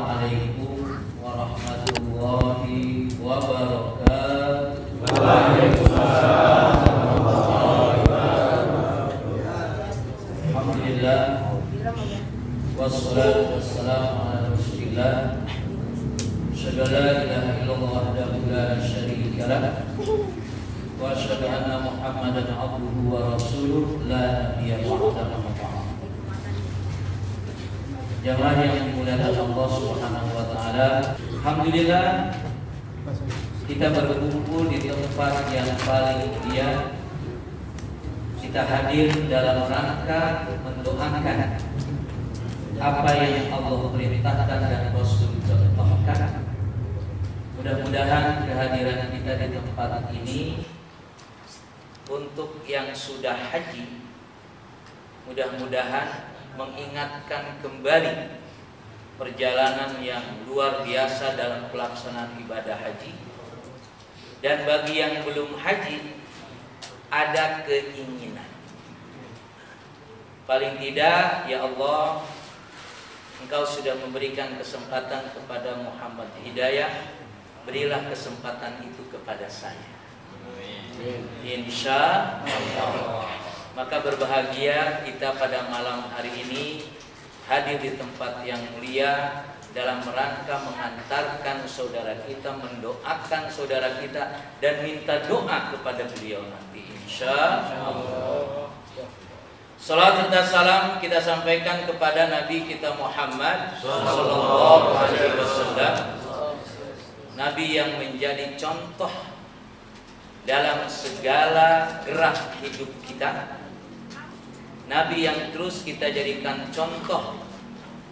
Assalamualaikum warahmatullahi wabarakatuh. Waalaikumsalam warahmatullahi wabarakatuh. Alhamdulillah wassalatu wassalamu ala Rasulillah. Asyhadu an la ilaha illallah wahdahu la syarika lah wa asyhadu anna Muhammadan abduhu wa rasuluh la nabiyya ba'dahu. Jamaah yang dimuliakan Allah Subhanahu wa taala, alhamdulillah kita berkumpul di tempat yang paling mulia. Kita hadir dalam rangka mendoakan apa yang Allah perintahkan dan Rasul contohkan. Mudah-mudahan kehadiran kita di tempat ini untuk yang sudah haji, mudah-mudahan mengingatkan kembali perjalanan yang luar biasa dalam pelaksanaan ibadah haji. Dan bagi yang belum haji, ada keinginan, paling tidak, ya Allah, Engkau sudah memberikan kesempatan kepada Muhammad Hidayah, berilah kesempatan itu kepada saya. Insya Allah. Maka berbahagia kita pada malam hari ini hadir di tempat yang mulia dalam rangka mengantarkan saudara kita, mendoakan saudara kita, dan minta doa kepada beliau nanti insya Allah. Salawat dan salam kita sampaikan kepada Nabi kita Muhammad sallallahu alaihi wasallam, Nabi yang menjadi contoh dalam segala gerak hidup kita, Nabi yang terus kita jadikan contoh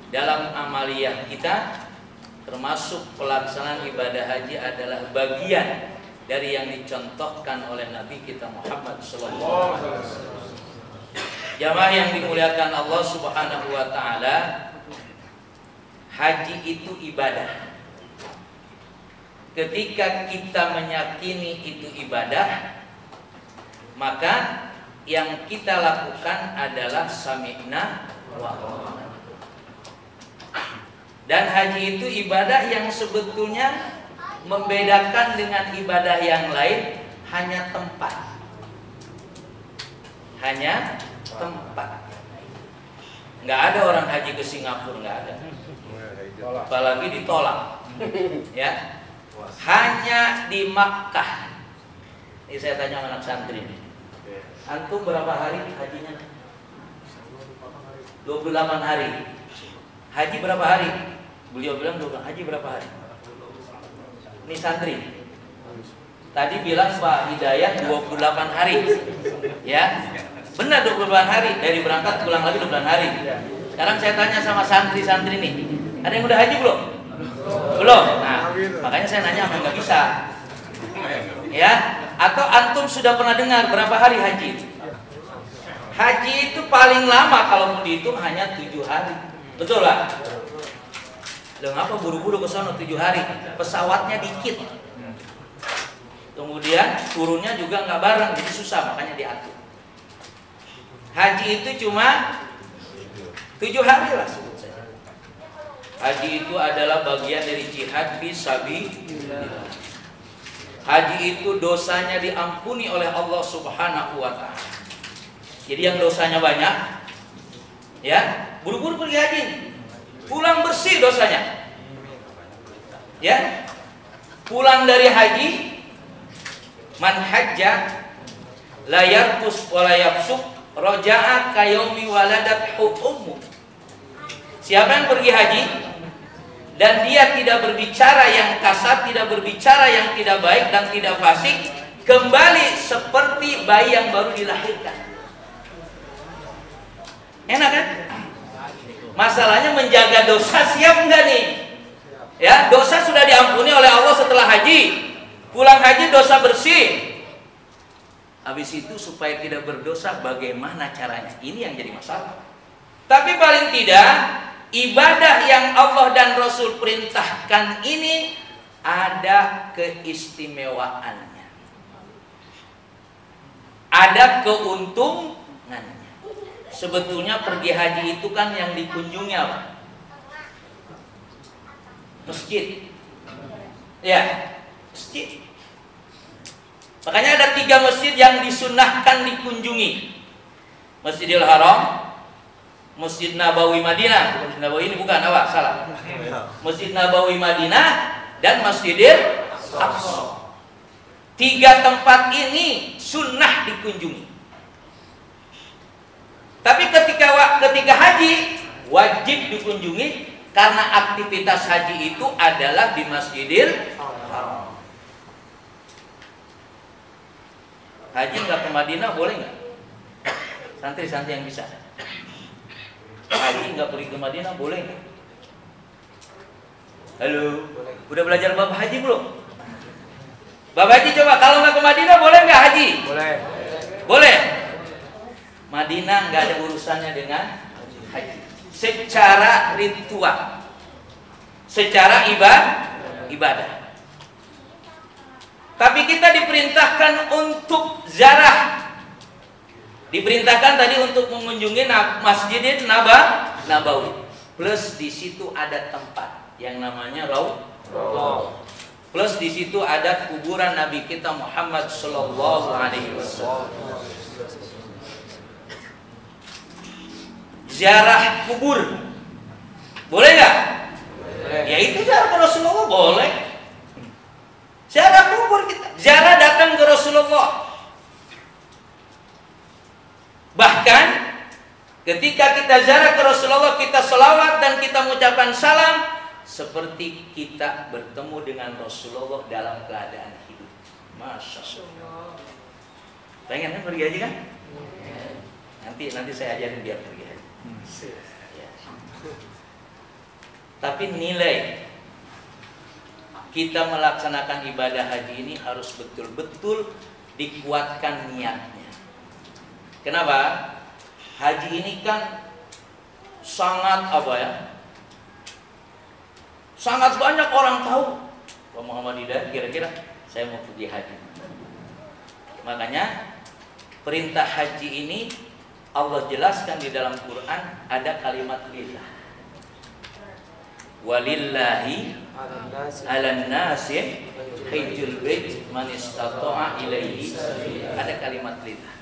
dalam amaliyah kita, termasuk pelaksanaan ibadah haji adalah bagian dari yang dicontohkan oleh Nabi kita Muhammad SAW. Jamaah yang dimuliakan Allah Subhanahu wa taala, haji itu ibadah. Ketika kita meyakini itu ibadah, maka yang kita lakukan adalah sami'na wa ata'na. Dan haji itu ibadah yang sebetulnya membedakan dengan ibadah yang lain hanya tempat. Hanya tempat. Nggak ada orang haji ke Singapura, nggak ada. Apalagi ditolak. Ya. Hanya di Makkah. Ini saya tanya anak santri ini. Antum berapa hari hajinya? 28 hari. Haji berapa hari? Beliau bilang 28. Haji berapa hari? Ini santri. Tadi bilang Pak Hidayah 28 hari. Ya. Benar 28 hari. Dari berangkat pulang lagi 28 hari. Sekarang saya tanya sama santri-santri nih. Ada yang udah haji belum? Belum. Nah, makanya saya nanya apa nggak bisa. Ya. Atau antum sudah pernah dengar berapa hari haji? Haji itu paling lama kalau dihitung hanya 7 hari. Betul lah. Loh, ngapa buru-buru ke sana 7 hari? Pesawatnya dikit. Kemudian turunnya juga nggak bareng, jadi susah, makanya diatur. Haji itu cuma 7 hari lah sebut saja. Haji itu adalah bagian dari jihad fisabilillah. Haji itu dosanya diampuni oleh Allah Subhanahu wa taala. Jadi yang dosanya banyak, ya, buru-buru pergi haji, pulang bersih dosanya. Ya. Pulang dari haji, man hajja la yarfus wa la yafsuq raja'a kayaumi waladathu ummu. Siapa yang pergi haji dan dia tidak berbicara yang kasar, tidak berbicara yang tidak baik dan tidak fasik, kembali seperti bayi yang baru dilahirkan. Enak kan? Masalahnya menjaga dosa, siap enggak nih? Ya, dosa sudah diampuni oleh Allah setelah haji. Pulang haji dosa bersih. Habis itu supaya tidak berdosa bagaimana caranya? Ini yang jadi masalah. Tapi paling tidak ibadah yang Allah dan Rasul perintahkan ini ada keistimewaannya, ada keuntungannya. Sebetulnya pergi haji itu kan yang dikunjungi apa? Masjid. Ya, masjid. Makanya ada 3 masjid yang disunnahkan dikunjungi. Masjidil Haram, Masjid Nabawi Madinah. Masjid Nabawi ini bukan apa? Salah. Masjid Nabawi Madinah dan Masjidil Aqsa. 3 tempat ini sunnah dikunjungi. Tapi ketika haji wajib dikunjungi karena aktivitas haji itu adalah di Masjidil Haram. Haji nggak ke Madinah boleh nggak? Santri-santri yang bisa. Haji nggak pergi ke Madinah boleh nggak? Halo, udah belajar bab haji belum? Bab haji coba, kalau nggak ke Madinah boleh nggak haji? Boleh. Boleh. Madinah nggak ada urusannya dengan haji. Secara ritual, secara ibadah. Tapi kita diperintahkan untuk ziarah. Diperintahkan tadi untuk mengunjungi Masjidil Nabawi. Plus di situ ada tempat yang namanya Raudhah. Plus di situ ada kuburan Nabi kita Muhammad sallallahu alaihi wasallam. Ziarah kubur. Boleh nggak? Ya itu ziarah ke Rasulullah boleh. Ziarah kubur kita, ziarah datang ke Rasulullah. Bahkan ketika kita ziarah ke Rasulullah, kita selawat dan kita mengucapkan salam seperti kita bertemu dengan Rasulullah dalam keadaan hidup. Masya Allah. Pengen kan pergi haji kan? Nanti saya ajarin biar pergi haji. Ya. Tapi nilai kita melaksanakan ibadah haji ini harus betul-betul dikuatkan niatnya. Kenapa? Haji ini kan sangat sangat banyak orang tahu. Pak Muhammad Hidayat kira-kira saya mau pergi haji. Makanya perintah haji ini Allah jelaskan di dalam Quran ada kalimat lillah. Walillahi 'alan nasi hajjul bait man istata'a ilaihi sabila. Ada kalimat lillah.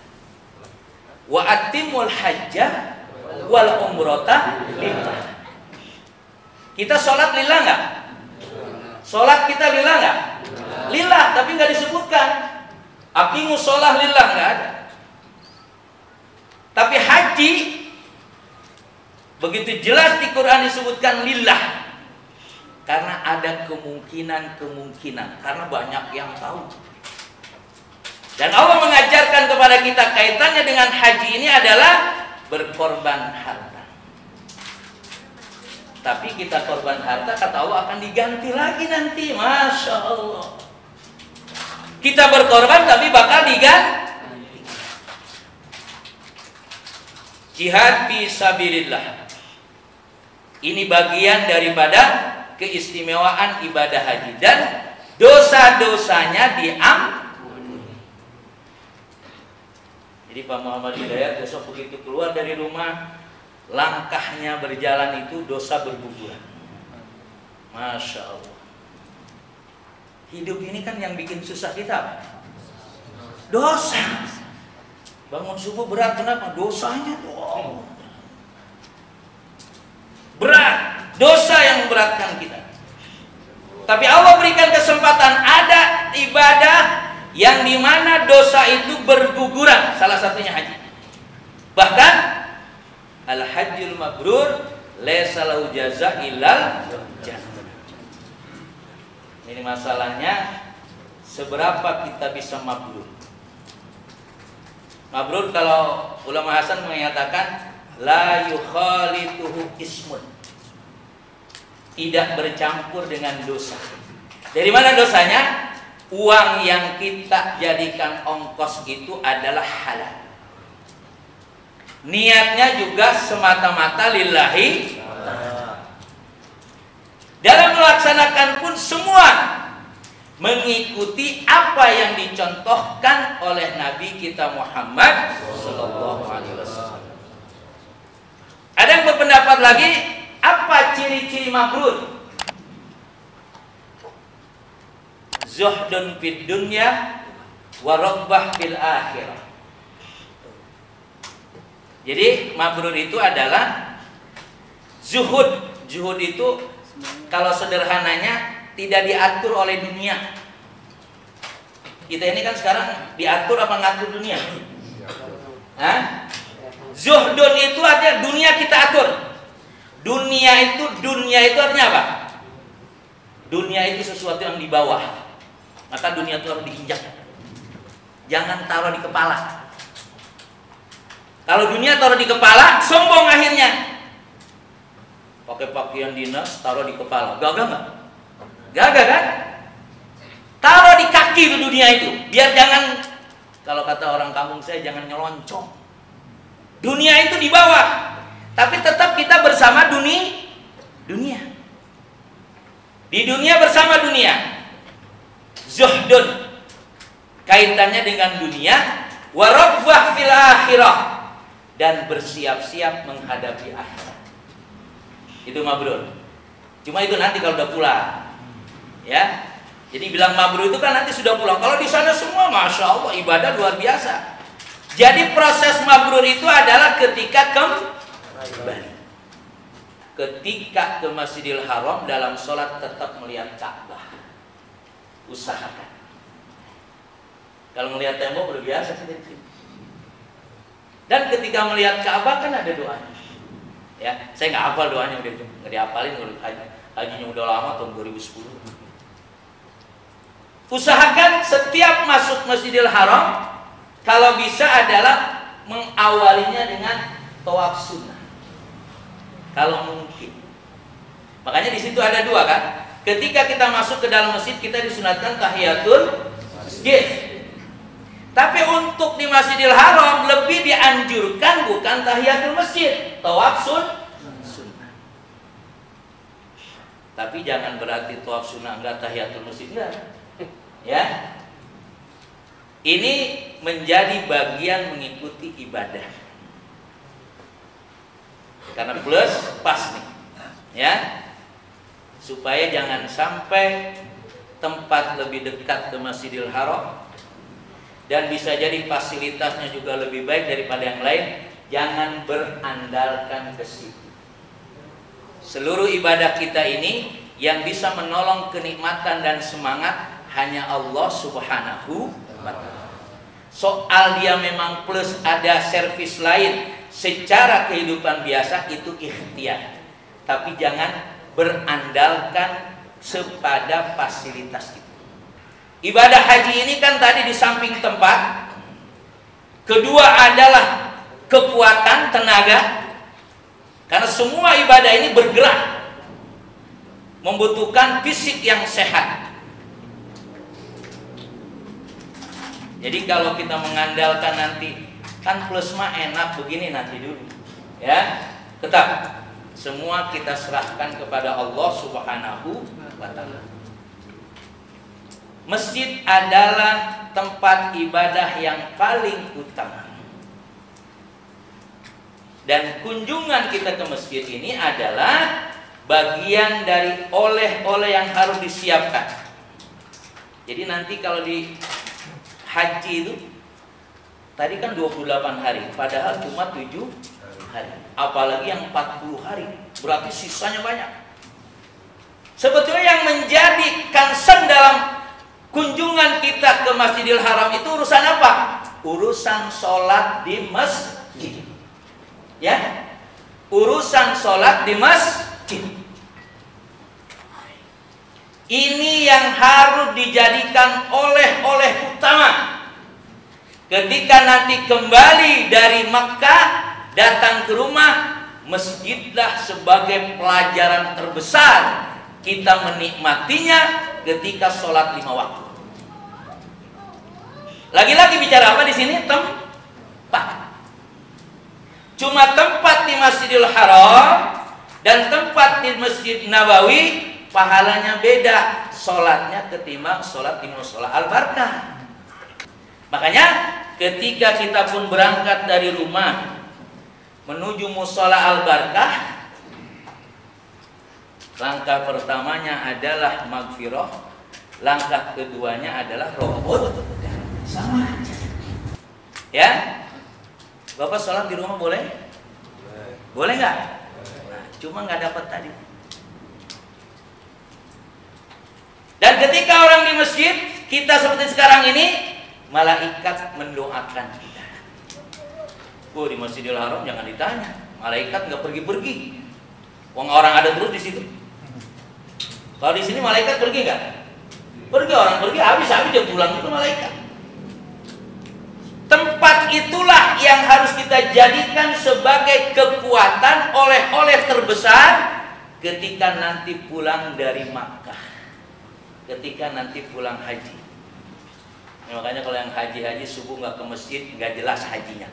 Wa atimul hajja wal umrata lillah. Kita sholat lillah enggak? Sholat kita lillah enggak? Lillah, tapi enggak disebutkan. Aqimus sholah lillah enggak ada. Tapi haji begitu jelas di Quran disebutkan lillah. Karena ada kemungkinan, karena banyak yang tahu. Dan Allah mengajarkan kepada kita kaitannya dengan haji ini adalah berkorban harta. Tapi kita korban harta, kata Allah akan diganti lagi nanti. Masya Allah. Kita berkorban tapi bakal diganti. Jihad fi sabilillah. Ini bagian daripada keistimewaan ibadah haji dan dosa-dosanya diampuni. Jadi Pak Muhammad Hidayat besok begitu keluar dari rumah, langkahnya berjalan itu dosa berguguran. Masya Allah. Hidup ini kan yang bikin susah kita apa? Dosa. Bangun subuh berat, kenapa? Dosanya tuh berat. Dosa yang memberatkan kita. Tapi Allah berikan kesempatan ada ibadah yang dimana dosa itu berguguran. Salah satunya haji. Bahkan al-hajjul mabrur laisa lahu jazaa illal jannah. Ini masalahnya seberapa kita bisa mabrur. Mabrur kalau ulama Hasan mengatakan la yukhalituhu ismun. Tidak bercampur dengan dosa. Dari mana dosanya? Uang yang kita jadikan ongkos itu adalah halal. Niatnya juga semata-mata lillahi. Dalam melaksanakan pun semua mengikuti apa yang dicontohkan oleh Nabi kita Muhammad sallallahu alaihi wasallam. Ada yang berpendapat lagi, apa ciri-ciri mabrur? zuhdun fid dunya wa raghbah fil akhirah. Jadi mabrur itu adalah zuhud. Zuhud itu kalau sederhananya tidak diatur oleh dunia. Kita ini kan sekarang diatur apa ngatur dunia? Hah? Zuhdun itu artinya dunia kita atur. Dunia itu artinya apa? Dunia itu sesuatu yang di bawah. Maka dunia itu harus diinjak. Jangan taruh di kepala. Kalau dunia taruh di kepala, sombong akhirnya. Pakai pakaian dinas, taruh di kepala. Gagah nggak? Gagah kan? Taruh di kaki itu dunia itu. Biar jangan, kalau kata orang kampung saya, jangan nyeloncoh. Dunia itu di bawah. Tapi tetap kita bersama dunia. Di dunia bersama dunia. Zuhdun. Kaitannya dengan dunia. Wa raghbah fil akhirah. Dan bersiap-siap menghadapi akhirat. Itu mabrur. Cuma itu nanti kalau udah pulang. Ya. Jadi bilang mabrur itu kan nanti sudah pulang. Kalau di sana semua Masya Allah ibadah luar biasa. Jadi proses mabrur itu adalah ketika kembali. Ketika ke Masjidil Haram dalam sholat tetap melihat Ka'bah. Usahakan. Kalau melihat tembok udah biasa sih. Dan ketika melihat Ka'bah kan ada doanya. Ya, saya nggak hafal doanya, udah nggak dihafalin, hajinya udah lama tahun 2010. Usahakan setiap masuk Masjidil Haram kalau bisa adalah mengawalinya dengan tawaf sunnah. Kalau mungkin. Makanya di situ ada dua kan. Ketika kita masuk ke dalam masjid kita disunatkan tahiyatul masjid. Tapi untuk di Masjidil Haram lebih dianjurkan bukan tahiyatul masjid, tawaf sunnah. Tapi jangan berarti tawaf sunnah enggak tahiyatul masjid enggak. Ya. Ini menjadi bagian mengikuti ibadah. Karena plus pas nih. Ya. Supaya jangan sampai tempat lebih dekat ke Masjidil Haram dan bisa jadi fasilitasnya juga lebih baik daripada yang lain, jangan berandalkan ke situ. Seluruh ibadah kita ini yang bisa menolong kenikmatan dan semangat hanya Allah Subhanahu wa ta'ala. Soal dia memang plus ada servis lain secara kehidupan biasa itu ikhtiar. Tapi jangan berandalkan kepada fasilitas itu. Ibadah haji ini kan tadi di samping tempat, kedua adalah kekuatan tenaga, karena semua ibadah ini bergerak, membutuhkan fisik yang sehat. Jadi kalau kita mengandalkan nanti kan plus mah enak begini nanti dulu, ya tetap semua kita serahkan kepada Allah Subhanahu wa ta'ala. Masjid adalah tempat ibadah yang paling utama. Dan kunjungan kita ke masjid ini adalah bagian dari oleh-oleh yang harus disiapkan. Jadi nanti kalau di haji itu tadi kan 28 hari, padahal cuma 7 hari. Apalagi yang 40 hari, berarti sisanya banyak. Sebetulnya yang menjadi concern dalam kunjungan kita ke Masjidil Haram itu urusan apa? Urusan sholat di masjid. Ya, urusan sholat di masjid. Ini yang harus dijadikan oleh-oleh utama. Ketika nanti kembali dari Makkah datang ke rumah, masjidlah sebagai pelajaran terbesar kita menikmatinya ketika sholat 5 waktu. Lagi-lagi bicara apa di sini? Tempat. Cuma tempat di Masjidil Haram dan tempat di Masjid Nabawi pahalanya beda. Sholatnya ketimbang sholat di Mushola Al-Barkah. Makanya ketika kita pun berangkat dari rumah menuju Mushola Al-Barkah, langkah pertamanya adalah maghfirah Langkah keduanya adalah robot, sama aja. Ya, Bapak sholat di rumah boleh? Boleh nggak? Nah, cuma nggak dapat tadi. Dan ketika orang di masjid, kita seperti sekarang ini, malaikat mendoakan kita. Di Masjidil Haram jangan ditanya, malaikat nggak pergi-pergi. Wong orang ada terus di situ. Kalau di sini malaikat pergi nggak? Pergi, orang pergi, habis dia pulang itu malaikat. Tempat itulah yang harus kita jadikan sebagai kekuatan oleh-oleh terbesar ketika nanti pulang dari Makkah, ketika nanti pulang haji. Ya, makanya kalau yang haji subuh nggak ke masjid, nggak jelas hajinya.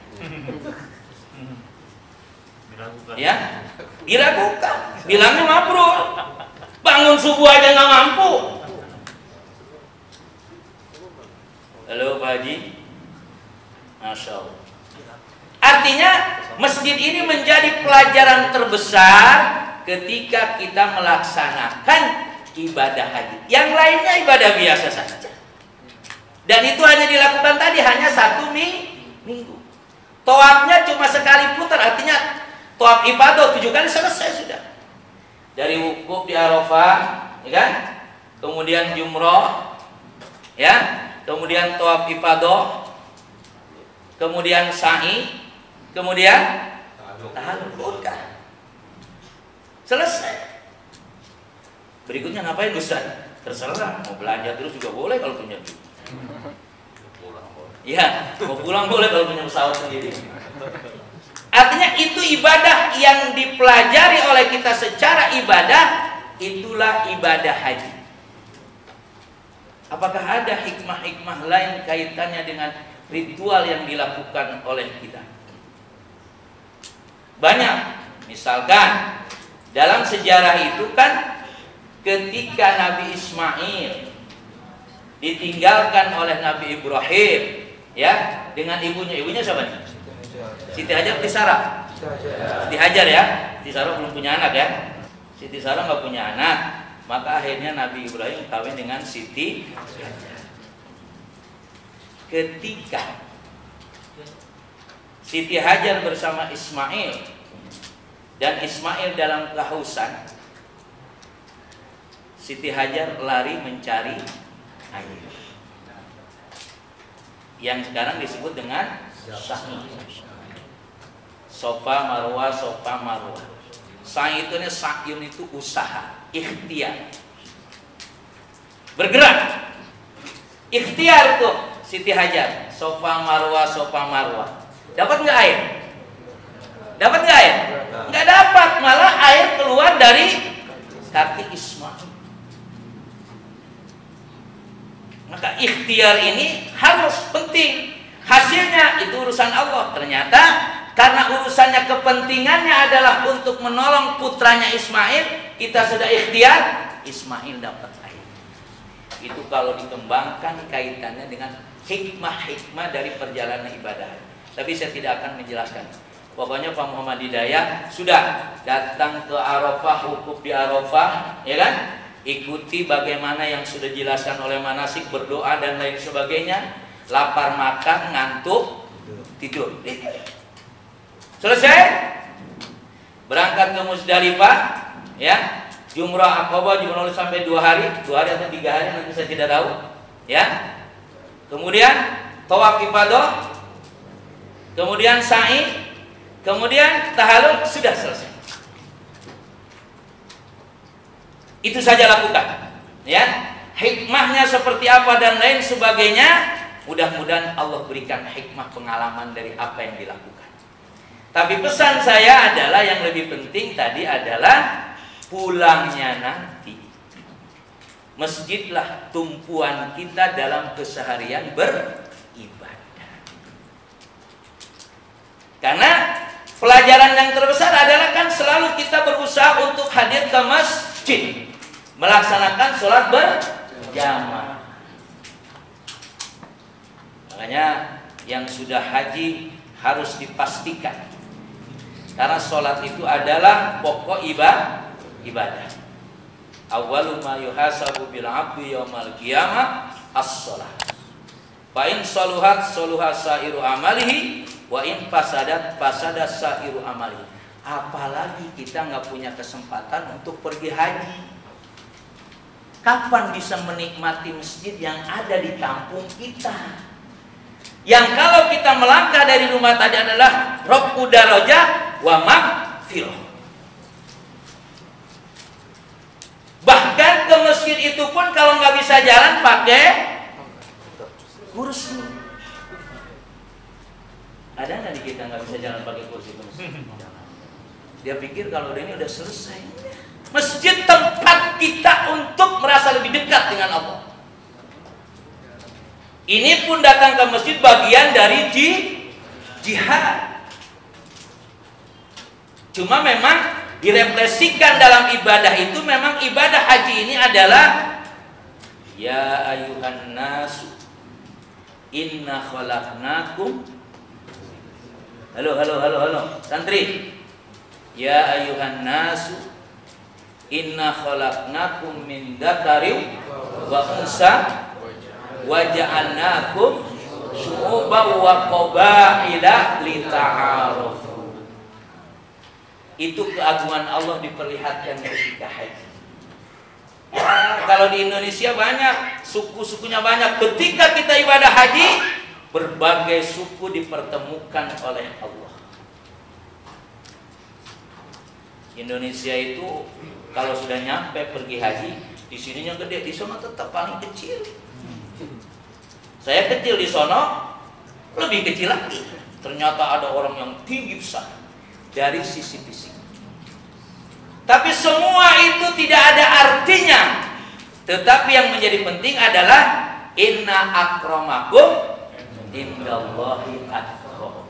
Ya, diragukan. Bilangnya mabrur, bangun subuh aja nggak mampu. Halo Pak Haji, Masya Allah. Artinya masjid ini menjadi pelajaran terbesar ketika kita melaksanakan ibadah haji. Yang lainnya ibadah biasa saja. Dan itu hanya dilakukan tadi hanya 1 minggu. Tawafnya cuma sekali putar, artinya tawaf ibadah 7 kali selesai sudah. Dari wukuf di Arafah, ya kan? Kemudian jumroh, ya. Kemudian tawaf ifadah, kemudian sa'i, kemudian tahallul, udah selesai. Berikutnya ngapain Ustaz? Terserah, mau belanja terus juga boleh kalau punya duit. Ya, mau pulang boleh kalau punya pesawat sendiri. Artinya itu ibadah yang dipelajari oleh kita secara ibadah, itulah ibadah haji. Apakah ada hikmah-hikmah lain kaitannya dengan ritual yang dilakukan oleh kita? Banyak. Misalkan dalam sejarah itu kan ketika Nabi Ismail ditinggalkan oleh Nabi Ibrahim, ya, dengan ibunya siapa nih? Siti Hajar, Siti Sarah. Siti Hajar ya. Siti Sarah belum punya anak ya. Siti Sarah nggak punya anak. Maka akhirnya Nabi Ibrahim kawin dengan Siti Hajar. Ketika Siti Hajar bersama Ismail dan Ismail dalam kehausan, Siti Hajar lari mencari air yang sekarang disebut dengan sa'i. Sofa marwah, sofa marwah. Sa'i itu sa'yun itu usaha, ikhtiar, bergerak, ikhtiar tuh Siti Hajar. Sofa marwah, sofa marwah. Dapat nggak air? Dapat nggak air? Nggak dapat, malah air keluar dari kaki Ismail. Maka ikhtiar ini harus penting. Hasilnya itu urusan Allah. Ternyata karena urusannya kepentingannya adalah untuk menolong putranya Ismail, kita sudah ikhtiar, Ismail dapat air. Itu kalau dikembangkan kaitannya dengan hikmah-hikmah dari perjalanan ibadah. Tapi saya tidak akan menjelaskan. Pokoknya Pak Muhammad Hidayat sudah datang ke Arafah, wukuf di Arafah, ya kan? Ikuti bagaimana yang sudah dijelaskan oleh manasik, berdoa dan lain sebagainya. Lapar makan, ngantuk, tidur. Selesai, berangkat ke Musdalifah, ya, jumrah Aqabah jumrah sampai 2 hari atau 3 hari nanti saya tidak tahu, ya. Kemudian tawaf ifadah, kemudian sa'i, kemudian tahallul, sudah selesai. Itu saja lakukan, ya. Hikmahnya seperti apa dan lain sebagainya, mudah-mudahan Allah berikan hikmah pengalaman dari apa yang dilakukan. Tapi pesan saya adalah yang lebih penting tadi adalah pulangnya nanti masjidlah tumpuan kita dalam keseharian beribadah. Karena pelajaran yang terbesar adalah kan selalu kita berusaha untuk hadir ke masjid, melaksanakan sholat berjamaah. Makanya yang sudah haji harus dipastikan, karena sholat itu adalah pokok ibadah. awwalu ma yuhasabu bil 'abdi yaumal qiyamah as-shalah. Fa in saluhat saluha sairu amalihi wa in fasadat fasada sairu amalihi. Apalagi kita nggak punya kesempatan untuk pergi haji. Kapan bisa menikmati masjid yang ada di kampung kita? Yang kalau kita melangkah dari rumah tadi adalah rafu darajat wa maghfirah. Bahkan ke masjid itu pun kalau nggak bisa jalan pakai kursi. Ada nggak di kita nggak bisa jalan pakai kursi? Dia pikir kalau ini udah selesai. Masjid tempat kita untuk merasa lebih dekat dengan Allah. Ini pun datang ke masjid bagian dari jihad. Cuma memang direfleksikan dalam ibadah itu, memang ibadah haji ini adalah ya ayuhan nasu inna khalaqnakum. Halo santri. Ya ayuhan nasu inna khalaqnakum min dzakarin wa unsa wa ja'alnakum syu'uban wa qabaila lita'arafu. Itu keagungan Allah diperlihatkan ketika haji. Ya, kalau di Indonesia banyak suku-sukunya banyak. Ketika kita ibadah haji, berbagai suku dipertemukan oleh Allah. Indonesia itu kalau sudah nyampe pergi haji, di sininya gede, di sana tetap paling kecil. Saya kecil di sana, lebih kecil lagi. Ternyata ada orang yang tinggi besar dari sisi fisik. Tapi semua itu tidak ada artinya. Tetapi yang menjadi penting adalah inna akramakum indallahi atqakum.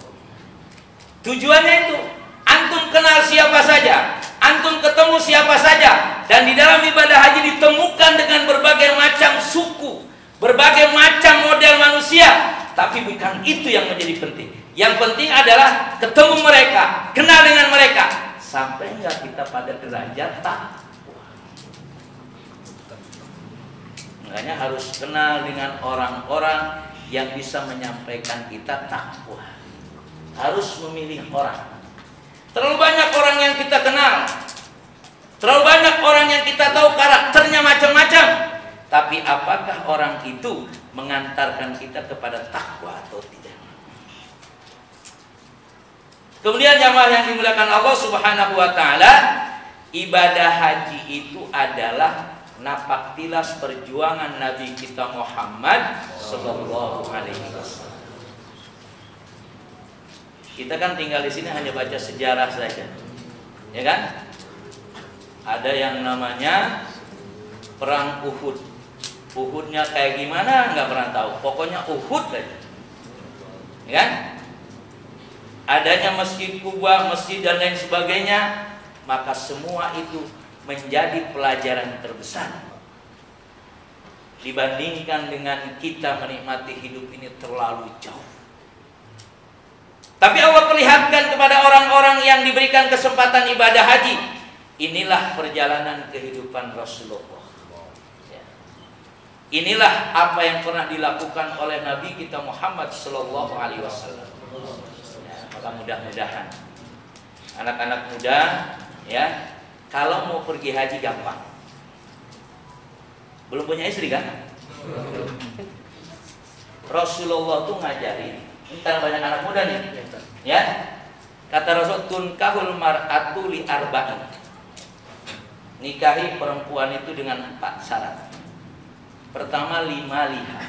Tujuannya itu antum kenal siapa saja, antum ketemu siapa saja, dan di dalam ibadah haji ditemukan dengan berbagai macam suku, berbagai macam model manusia. Tapi bukan itu yang menjadi penting. Yang penting adalah ketemu mereka, kenal dengan mereka, sampai enggak kita pada derajat takwa. Makanya harus kenal dengan orang-orang yang bisa menyampaikan kita takwa. Harus memilih orang. Terlalu banyak orang yang kita kenal, terlalu banyak orang yang kita tahu karakternya macam-macam, tapi apakah orang itu mengantarkan kita kepada takwa atau tidak? Kemudian jamaah yang dimuliakan Allah Subhanahu wa taala, ibadah haji itu adalah napak tilas perjuangan Nabi kita Muhammad sallallahu alaihi wasallam. Kita kan tinggal di sini hanya baca sejarah saja, ya kan? Ada yang namanya perang Uhud. Uhudnya kayak gimana nggak pernah tahu. Pokoknya Uhud aja, ya kan? Adanya masjid Kuba, masjid dan lain sebagainya, maka semua itu menjadi pelajaran terbesar. Dibandingkan dengan kita menikmati hidup ini terlalu jauh. Tapi Allah perlihatkan kepada orang-orang yang diberikan kesempatan ibadah haji, inilah perjalanan kehidupan Rasulullah. Inilah apa yang pernah dilakukan oleh Nabi kita Muhammad sallallahu alaihi wasallam. Maka mudah-mudahan anak-anak muda, ya, kalau mau pergi haji gampang. Belum punya istri kan? Rasulullah tuh ngajarin. Ini karena banyak anak muda nih, ya. Kata Rasul, tunkahul mar'atu li arba'in. Nikahi perempuan itu dengan 4 syarat. Pertama, 5 liha,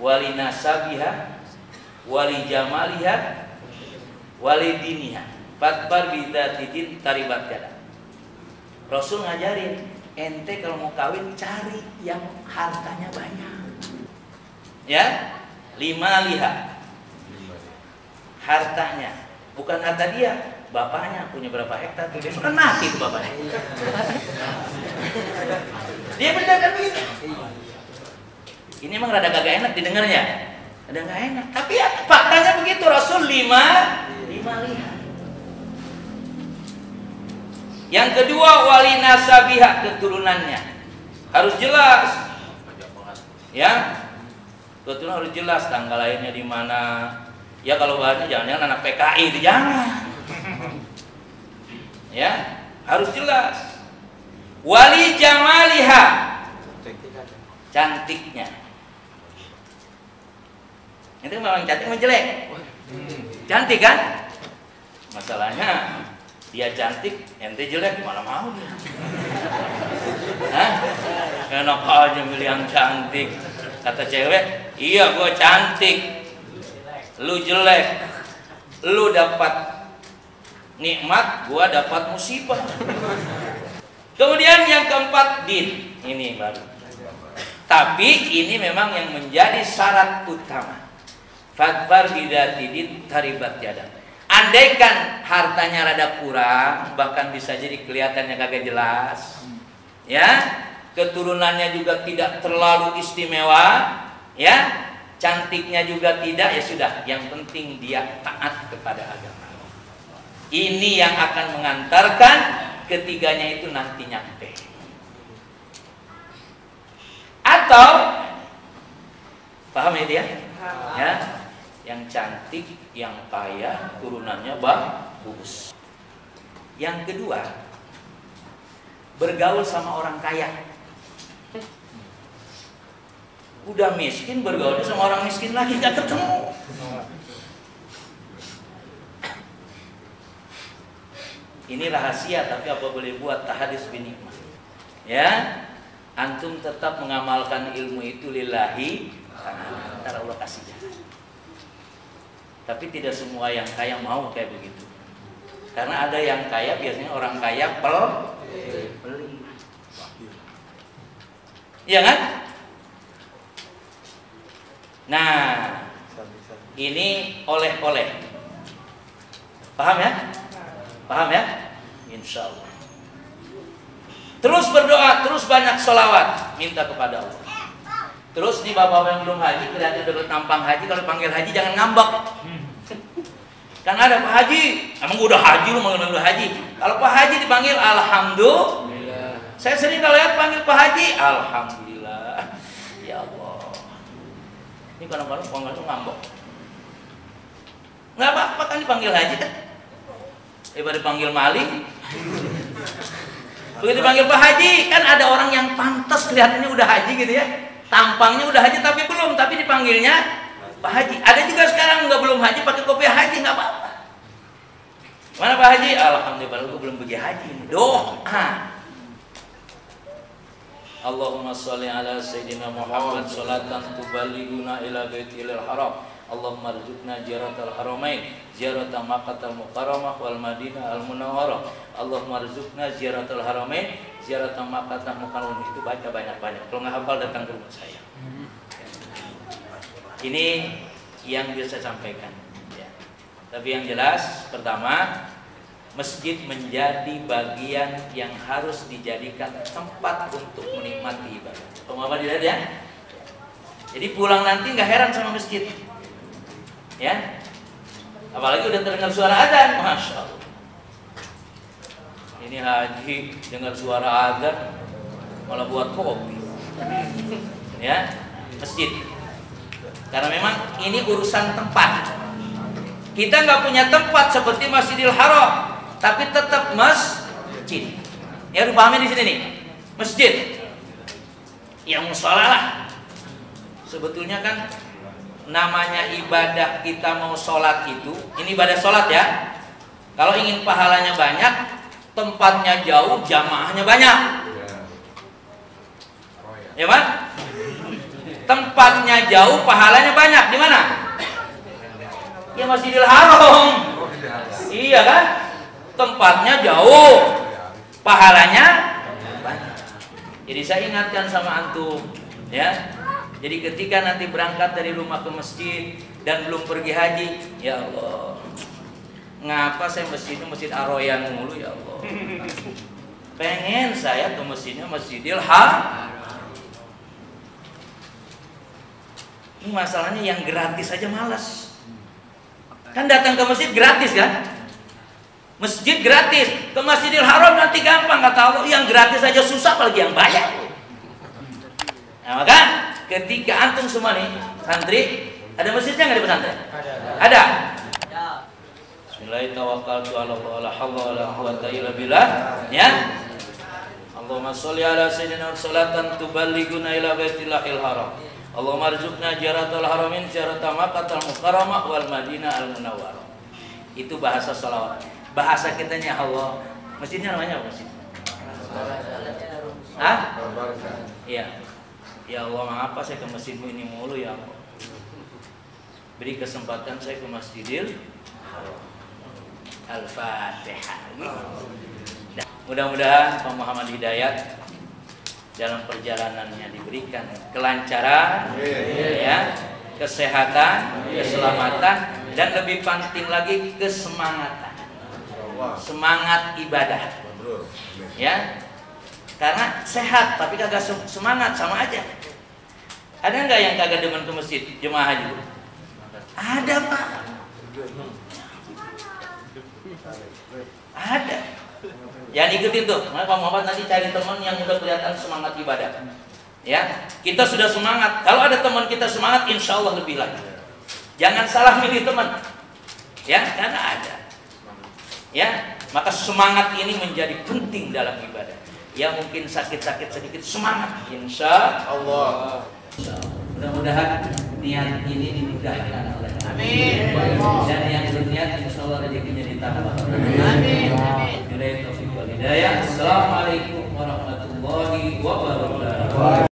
wali nasabiha, wali jamaliha, wali diniha, fatbar bidatidin taribat kada. Rasul ngajarin, ente kalau mau kawin cari yang hartanya banyak, ya. 5 liha, hartanya, bukan harta dia, bapaknya punya berapa hektar, dia kan mati tuh bapaknya. Dia benar kan begitu. Ini emang rada kagak enak didengarnya, ada nggak enak, tapi ya, faktanya begitu. Rasul 5 liha. Yang kedua, wali nasabiha, keturunannya harus jelas. Ya, keturunan harus jelas, tanggal lahirnya di mana. Ya kalau bahannya jangan anak PKI itu jangan. Ya, harus jelas. Wali jamaliha, cantiknya. Itu memang cantik mau jelek? Cantik kan? Masalahnya dia cantik, ente jelek gimana mau dia? Hah? Enak aja milih yang cantik. Kata cewek, iya gua cantik, lu jelek, lu dapat nikmat, gua dapat musibah. Kemudian yang keempat, din. Ini baru. Tapi ini memang yang menjadi syarat utama. Fadfar bidati din taribat yada. Andaikan hartanya rada kurang, bahkan bisa jadi kelihatannya kagak jelas, ya, keturunannya juga tidak terlalu istimewa, ya, cantiknya juga tidak, ya sudah, yang penting dia taat kepada agama. Ini yang akan mengantarkan ketiganya itu nanti nyampe. Atau paham ya dia? Ya, yang cantik, yang kaya, turunannya bagus. Yang kedua, bergaul sama orang kaya. Udah miskin bergaulnya sama orang miskin lagi, gak ketemu. Ini rahasia, tapi apa boleh buat, tahadis binikmah. Ya, antum tetap mengamalkan ilmu itu lillahi, ntar Allah kasih jalan. Tapi tidak semua yang kaya mau kayak begitu. Karena ada yang kaya, biasanya orang kaya pelit. Iya kan? Nah, ini oleh-oleh. Paham ya? Paham ya? Insya Allah. Terus berdoa, terus banyak sholawat, minta kepada Allah. Terus nih bapak yang belum haji, kelihatan udah tampang haji, kalau panggil haji jangan ngambek. Kan ada Pak Haji, emang udah haji lu manggil udah haji. Kalau Pak Haji dipanggil alhamdulillah. Saya sering kalau lihat panggil Pak Haji, alhamdulillah. Ya Allah. Ini kadang-kadang panggil itu ngambek. Nggak apa-apa kan dipanggil haji kan? Daripada dipanggil maling. Begitu dipanggil Pak Haji, kan ada orang yang pantas kelihatannya udah haji gitu ya. Tampangnya udah haji tapi belum, tapi dipanggilnya Pak Haji. Ada juga sekarang nggak belum haji pakai kopiah haji, nggak apa-apa. Mana Pak Haji? Alhamdulillah, gue belum pergi haji. Doa. Allahumma sholli ala sayyidina Muhammad sholatan tuballighuna ila baitil haram. Allahumma rzuqna ziyaratal haramain, ziyarata Makkahal Mukarramah wal Madinah al Munawwarah. Allahumma rzuqna ziyaratal haramain, ziyarata Makkahal Mukarramah. Itu baca banyak-banyak. Kalau nggak hafal datang ke rumah saya. Ini yang bisa saya sampaikan. Ya. Tapi yang jelas, pertama, masjid menjadi bagian yang harus dijadikan tempat untuk menikmati ibadah. Pemahaman dilihat ya. Jadi pulang nanti nggak heran sama masjid. Ya, apalagi udah terdengar suara adzan, masya Allah. Ini haji dengar suara adzan malah buat kopi. Ya, masjid. Karena memang ini urusan tempat. Kita nggak punya tempat seperti Masjidil Haram, tapi tetap masjid. Ya, dipahami di sini nih, masjid. Yang mushola lah. Sebetulnya kan namanya ibadah kita mau sholat itu, ini ibadah sholat ya. Kalau ingin pahalanya banyak, tempatnya jauh, jamaahnya banyak. Ya kan? Tempatnya jauh, pahalanya banyak. Di mana? Ya Masjidil Haram. Iya kan? Tempatnya jauh, pahalanya banyak. Jadi saya ingatkan sama antum, ya. Jadi ketika nanti berangkat dari rumah ke masjid dan belum pergi haji, ya Allah, ngapa saya masjidnya masjid Aroyan mulu ya Allah. Pengen saya ke masjidnya Masjidil Haram. Ini masalahnya yang gratis aja malas. Kan datang ke masjid gratis kan? Masjid gratis, ke Masjidil Haram nanti gampang kata Allah. Yang gratis aja susah, apalagi yang bayar. Nah, maka ketika antum semua nih santri, ada masjidnya nggak di pesantren? Ada. Bismillahirrahmanirrahim. Ya. Allahumma sholli ala sayyidina salatan tuballighuna ila baitillahil haram. Allahumma arzuqna jaratal haramin jarata Makkahal mukarramah wal Madinah al munawwarah. Itu bahasa salawat. Bahasa kitanya Allah. Masjidnya namanya apa masjid? Hah? Iya. Ya Allah, mengapa saya ke masjidmu ini mulu ya Allah? Beri kesempatan saya ke Masjidil Al-Fatihah. Mudah-mudahan Pak Muhammad Hidayat dalam perjalanannya diberikan kelancaran, ya, kesehatan, keselamatan, dan lebih penting lagi kesemangatan, semangat ibadah, ya. Karena sehat tapi kagak semangat sama aja. Ada nggak yang kagak demen ke masjid jemaah haji? Ada Pak. Ada. Jangan ikutin tuh. Nah, Pak Muhammad nanti cari teman yang udah kelihatan semangat ibadah. Ya, kita sudah semangat. Kalau ada teman kita semangat, insya Allah lebih lagi. Jangan salah milih teman. Ya, karena ada. Ya, maka semangat ini menjadi penting dalam ibadah. Ya mungkin sakit-sakit sedikit, semangat. Insya Allah. Mudah-mudahan niat ini dimudahkan oleh Amin. Dan yang berniat insya Allah rezekinya ditambah. Amin. Assalamualaikum warahmatullahi wabarakatuh.